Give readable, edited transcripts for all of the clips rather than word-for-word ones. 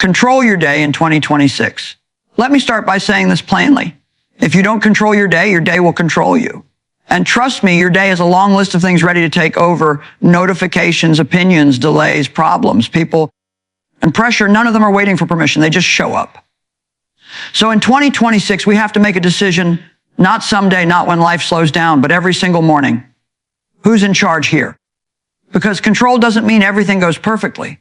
Control your day in 2026. Let me start by saying this plainly. If you don't control your day will control you. And trust me, your day is a long list of things ready to take over: notifications, opinions, delays, problems, people, and pressure. None of them are waiting for permission. They just show up. So in 2026, we have to make a decision, not someday, not when life slows down, but every single morning. Who's in charge here? Because control doesn't mean everything goes perfectly.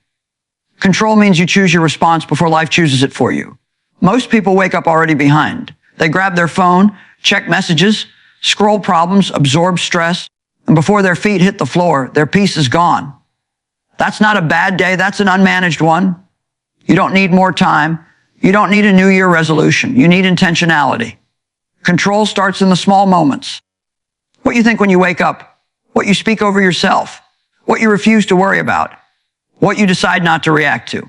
Control means you choose your response before life chooses it for you. Most people wake up already behind. They grab their phone, check messages, scroll problems, absorb stress, and before their feet hit the floor, their peace is gone. That's not a bad day. That's an unmanaged one. You don't need more time. You don't need a New Year resolution. You need intentionality. Control starts in the small moments. What you think when you wake up, what you speak over yourself, what you refuse to worry about, what you decide not to react to.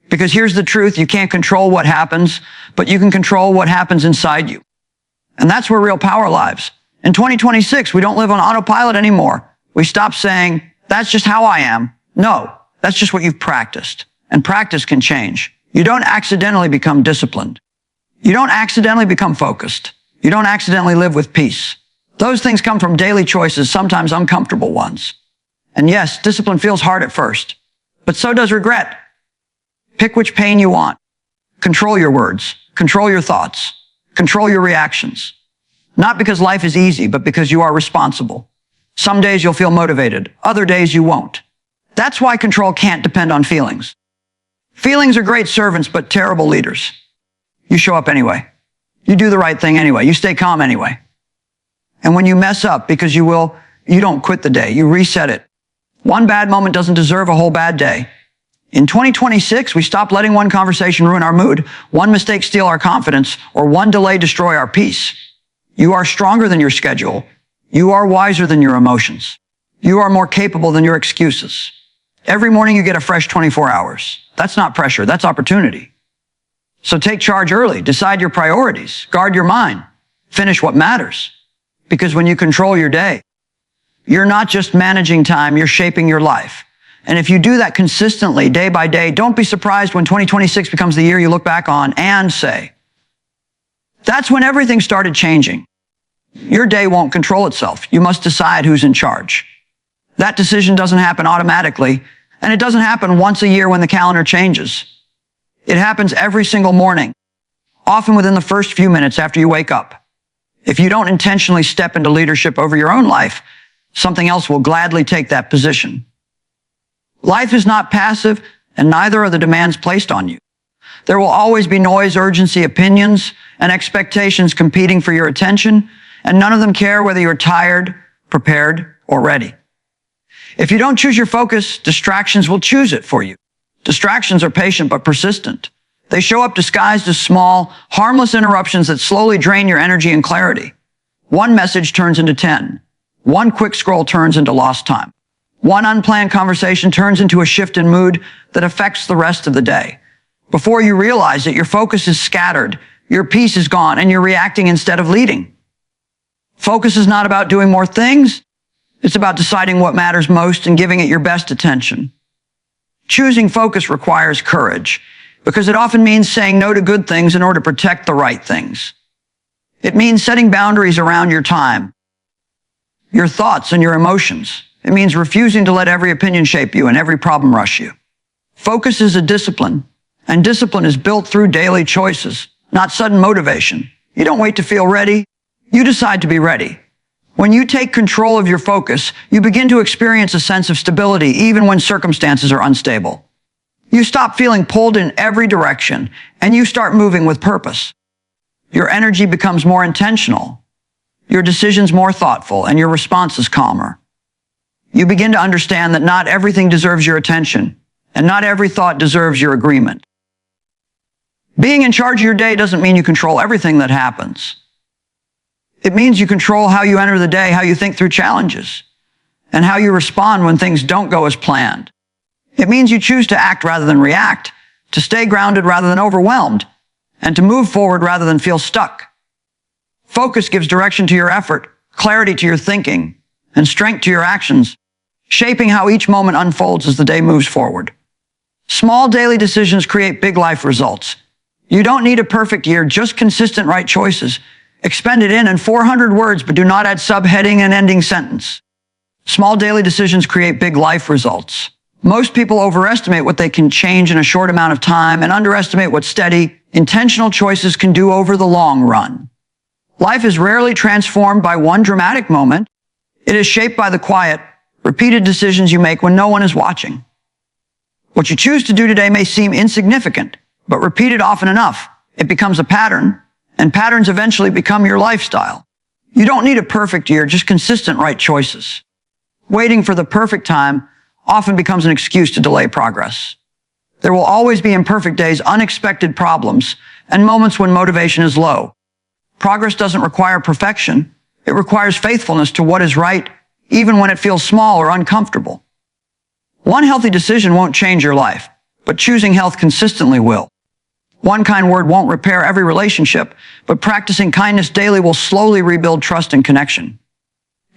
Because here's the truth, you can't control what happens, but you can control what happens inside you. And that's where real power lies. In 2026, we don't live on autopilot anymore. We stop saying, that's just how I am. No, that's just what you've practiced. And practice can change. You don't accidentally become disciplined. You don't accidentally become focused. You don't accidentally live with peace. Those things come from daily choices, sometimes uncomfortable ones. And yes, discipline feels hard at first, but so does regret. Pick which pain you want. Control your words. Control your thoughts. Control your reactions. Not because life is easy, but because you are responsible. Some days you'll feel motivated. Other days you won't. That's why control can't depend on feelings. Feelings are great servants, but terrible leaders. You show up anyway. You do the right thing anyway. You stay calm anyway. And when you mess up, because you will, you don't quit the day. You reset it. One bad moment doesn't deserve a whole bad day. In 2026, we stop letting one conversation ruin our mood, one mistake steal our confidence, or one delay destroy our peace. You are stronger than your schedule. You are wiser than your emotions. You are more capable than your excuses. Every morning you get a fresh 24 hours. That's not pressure, that's opportunity. So take charge early, decide your priorities, guard your mind, finish what matters. Because when you control your day, you're not just managing time, you're shaping your life. And if you do that consistently, day by day, don't be surprised when 2026 becomes the year you look back on and say, that's when everything started changing. Your day won't control itself. You must decide who's in charge. That decision doesn't happen automatically, and it doesn't happen once a year when the calendar changes. It happens every single morning, often within the first few minutes after you wake up. If you don't intentionally step into leadership over your own life, something else will gladly take that position. Life is not passive, and neither are the demands placed on you. There will always be noise, urgency, opinions, and expectations competing for your attention, and none of them care whether you're tired, prepared, or ready. If you don't choose your focus, distractions will choose it for you. Distractions are patient but persistent. They show up disguised as small, harmless interruptions that slowly drain your energy and clarity. One message turns into 10. One quick scroll turns into lost time. One unplanned conversation turns into a shift in mood that affects the rest of the day. Before you realize it, your focus is scattered, your peace is gone, and you're reacting instead of leading. Focus is not about doing more things. It's about deciding what matters most and giving it your best attention. Choosing focus requires courage, because it often means saying no to good things in order to protect the right things. It means setting boundaries around your time, your thoughts, and your emotions. It means refusing to let every opinion shape you and every problem rush you. Focus is a discipline, and discipline is built through daily choices, not sudden motivation. You don't wait to feel ready. You decide to be ready. When you take control of your focus, you begin to experience a sense of stability even when circumstances are unstable. You stop feeling pulled in every direction, and you start moving with purpose. Your energy becomes more intentional, your decisions more thoughtful, and your responses calmer. You begin to understand that not everything deserves your attention, and not every thought deserves your agreement. Being in charge of your day doesn't mean you control everything that happens. It means you control how you enter the day, how you think through challenges, and how you respond when things don't go as planned. It means you choose to act rather than react, to stay grounded rather than overwhelmed, and to move forward rather than feel stuck. Focus gives direction to your effort, clarity to your thinking, and strength to your actions, shaping how each moment unfolds as the day moves forward. Small daily decisions create big life results. You don't need a perfect year, just consistent right choices. Expend it in 400 words, but do not add subheading and ending sentence. Small daily decisions create big life results. Most people overestimate what they can change in a short amount of time and underestimate what steady, intentional choices can do over the long run. Life is rarely transformed by one dramatic moment. It is shaped by the quiet, repeated decisions you make when no one is watching. What you choose to do today may seem insignificant, but repeated often enough, it becomes a pattern, and patterns eventually become your lifestyle. You don't need a perfect year, just consistent right choices. Waiting for the perfect time often becomes an excuse to delay progress. There will always be imperfect days, unexpected problems, and moments when motivation is low. Progress doesn't require perfection. It requires faithfulness to what is right, even when it feels small or uncomfortable. One healthy decision won't change your life, but choosing health consistently will. One kind word won't repair every relationship, but practicing kindness daily will slowly rebuild trust and connection.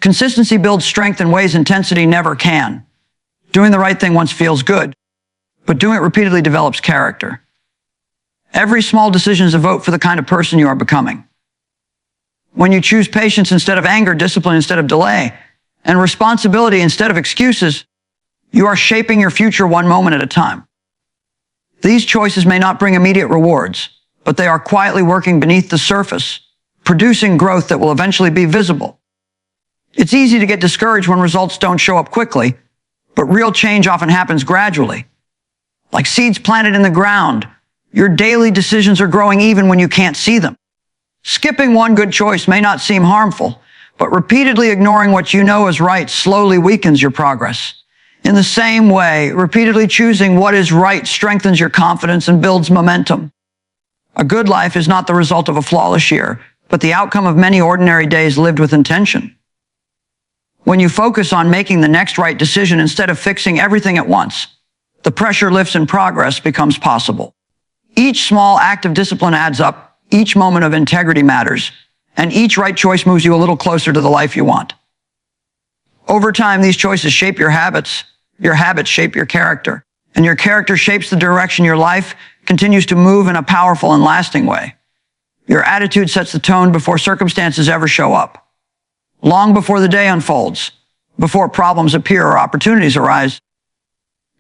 Consistency builds strength in ways intensity never can. Doing the right thing once feels good, but doing it repeatedly develops character. Every small decision is a vote for the kind of person you are becoming. When you choose patience instead of anger, discipline instead of delay, and responsibility instead of excuses, you are shaping your future one moment at a time. These choices may not bring immediate rewards, but they are quietly working beneath the surface, producing growth that will eventually be visible. It's easy to get discouraged when results don't show up quickly, but real change often happens gradually. Like seeds planted in the ground, your daily decisions are growing even when you can't see them. Skipping one good choice may not seem harmful, but repeatedly ignoring what you know is right slowly weakens your progress. In the same way, repeatedly choosing what is right strengthens your confidence and builds momentum. A good life is not the result of a flawless year, but the outcome of many ordinary days lived with intention. When you focus on making the next right decision instead of fixing everything at once, the pressure lifts and progress becomes possible. Each small act of discipline adds up, each moment of integrity matters, and each right choice moves you a little closer to the life you want. Over time, these choices shape your habits shape your character, and your character shapes the direction your life continues to move in a powerful and lasting way. Your attitude sets the tone before circumstances ever show up. Long before the day unfolds, before problems appear or opportunities arise,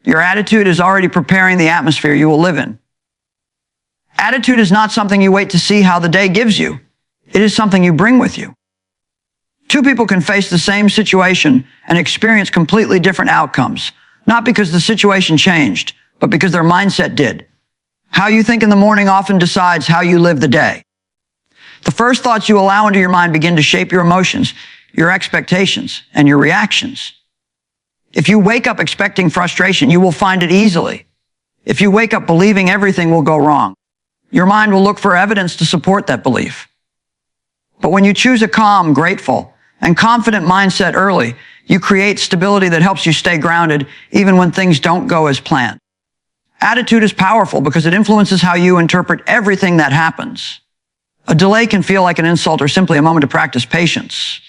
your attitude is already preparing the atmosphere you will live in. Attitude is not something you wait to see how the day gives you. It is something you bring with you. Two people can face the same situation and experience completely different outcomes, not because the situation changed, but because their mindset did. How you think in the morning often decides how you live the day. The first thoughts you allow into your mind begin to shape your emotions, your expectations, and your reactions. If you wake up expecting frustration, you will find it easily. If you wake up believing everything will go wrong, your mind will look for evidence to support that belief. But when you choose a calm, grateful, and confident mindset early, you create stability that helps you stay grounded even when things don't go as planned. Attitude is powerful because it influences how you interpret everything that happens. A delay can feel like an insult or simply a moment to practice patience.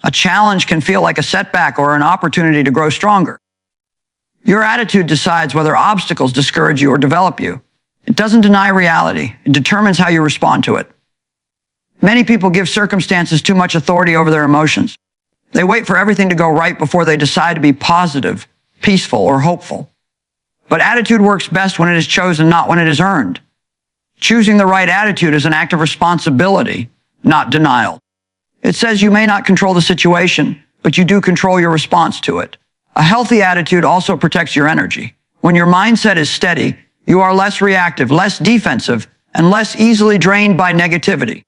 A challenge can feel like a setback or an opportunity to grow stronger. Your attitude decides whether obstacles discourage you or develop you. It doesn't deny reality. It determines how you respond to it. Many people give circumstances too much authority over their emotions. They wait for everything to go right before they decide to be positive, peaceful, or hopeful. But attitude works best when it is chosen, not when it is earned. Choosing the right attitude is an act of responsibility, not denial. It says you may not control the situation, but you do control your response to it. A healthy attitude also protects your energy. When your mindset is steady, you are less reactive, less defensive, and less easily drained by negativity.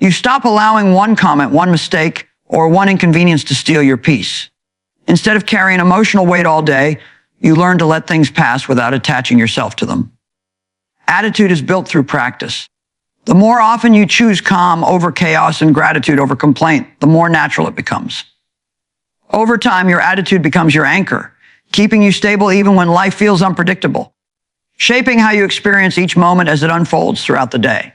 You stop allowing one comment, one mistake, or one inconvenience to steal your peace. Instead of carrying emotional weight all day, you learn to let things pass without attaching yourself to them. Attitude is built through practice. The more often you choose calm over chaos and gratitude over complaint, the more natural it becomes. Over time, your attitude becomes your anchor, keeping you stable even when life feels unpredictable, shaping how you experience each moment as it unfolds throughout the day.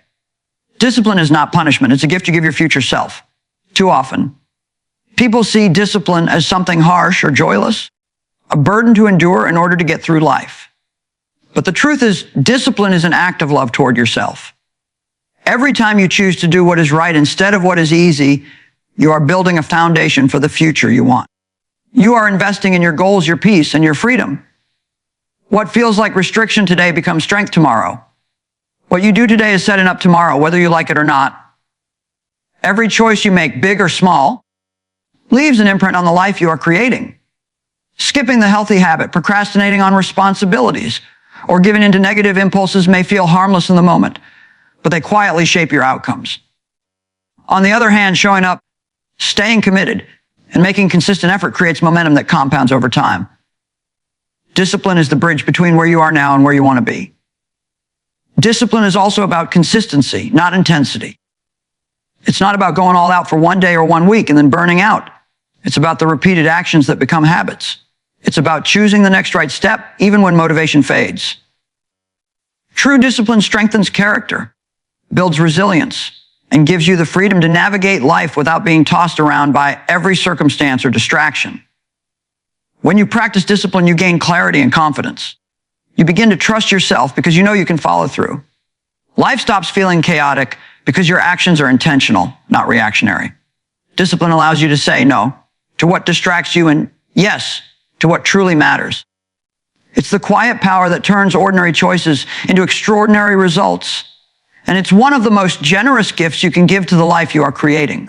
Discipline is not punishment. It's a gift you give your future self. Too often, people see discipline as something harsh or joyless, a burden to endure in order to get through life. But the truth is, discipline is an act of love toward yourself. Every time you choose to do what is right instead of what is easy, you are building a foundation for the future you want. You are investing in your goals, your peace, and your freedom. What feels like restriction today becomes strength tomorrow. What you do today is setting up tomorrow, whether you like it or not. Every choice you make, big or small, leaves an imprint on the life you are creating. Skipping the healthy habit, procrastinating on responsibilities, or giving into negative impulses may feel harmless in the moment, but they quietly shape your outcomes. On the other hand, showing up, staying committed, and making consistent effort creates momentum that compounds over time. Discipline is the bridge between where you are now and where you want to be. Discipline is also about consistency, not intensity. It's not about going all out for one day or 1 week and then burning out. It's about the repeated actions that become habits. It's about choosing the next right step, even when motivation fades. True discipline strengthens character, builds resilience, and gives you the freedom to navigate life without being tossed around by every circumstance or distraction. When you practice discipline, you gain clarity and confidence. You begin to trust yourself because you know you can follow through. Life stops feeling chaotic because your actions are intentional, not reactionary. Discipline allows you to say no to what distracts you and yes to what truly matters. It's the quiet power that turns ordinary choices into extraordinary results. And it's one of the most generous gifts you can give to the life you are creating.